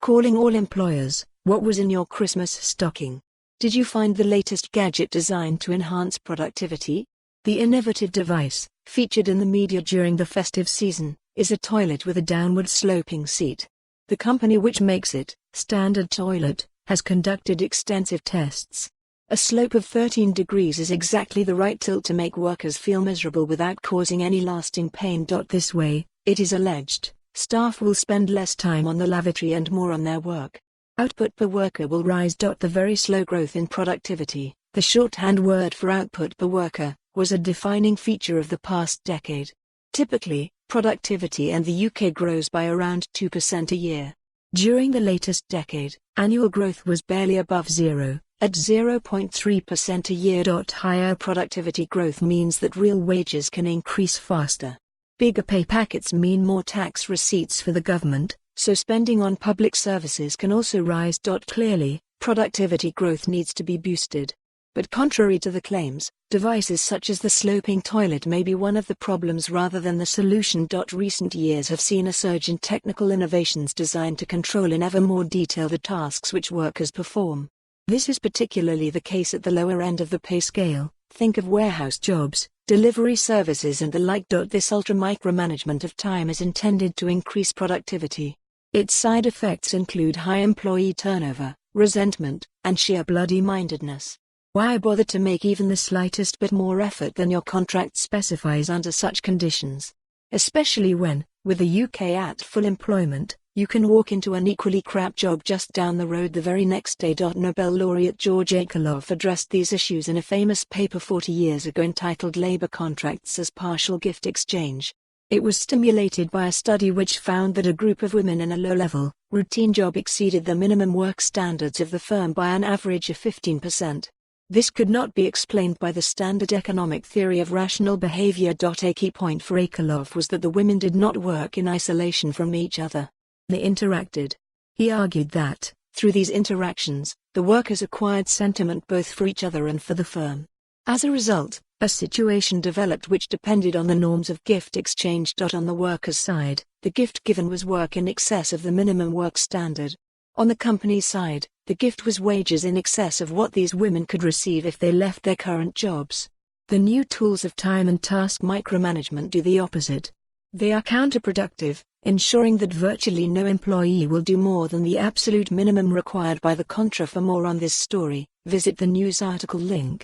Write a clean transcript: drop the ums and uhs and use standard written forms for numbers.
Calling all employers, what was in your Christmas stocking? Did you find the latest gadget designed to enhance productivity? The innovative device, featured in the media during the festive season, is a toilet with a downward sloping seat. The company which makes it, StandardToilet, has conducted extensive tests. A slope of 13 degrees is exactly the right tilt to make workers feel miserable without causing any lasting pain. This way, it is alleged, staff will spend less time on the lavatory and more on their work. Output per worker will rise. The very slow growth in productivity, the shorthand word for output per worker, was a defining feature of the past decade. Typically, productivity in the UK grows by around 2% a year. During the latest decade, annual growth was barely above zero, at 0.3% a year. Higher productivity growth means that real wages can increase faster. Bigger pay packets mean more tax receipts for the government, so spending on public services can also rise. Clearly, productivity growth needs to be boosted. But contrary to the claims, devices such as the sloping toilet may be one of the problems rather than the solution. Recent years have seen a surge in technical innovations designed to control in ever more detail the tasks which workers perform. This is particularly the case at the lower end of the pay scale. Think of warehouse jobs, delivery services and the like. This ultra-micromanagement of time is intended to increase productivity. Its side effects include high employee turnover, resentment, and sheer bloody mindedness. Why bother to make even the slightest bit more effort than your contract specifies under such conditions? Especially when, with the UK at full employment, you can walk into an equally crap job just down the road the very next day. Nobel laureate George Akerlof addressed these issues in a famous paper 40 years ago entitled Labour Contracts as Partial Gift Exchange. It was stimulated by a study which found that a group of women in a low-level, routine job exceeded the minimum work standards of the firm by an average of 15%. This could not be explained by the standard economic theory of rational behavior. A key point for Akerlof was that the women did not work in isolation from each other. They interacted. He argued that, through these interactions, the workers acquired sentiment both for each other and for the firm. As a result, a situation developed which depended on the norms of gift exchange. On the workers' side, the gift given was work in excess of the minimum work standard. On the company's side, the gift was wages in excess of what these women could receive if they left their current jobs. The new tools of time and task micromanagement do the opposite. They are counterproductive, ensuring that virtually no employee will do more than the absolute minimum required by the contract. For more on this story, visit the news article link.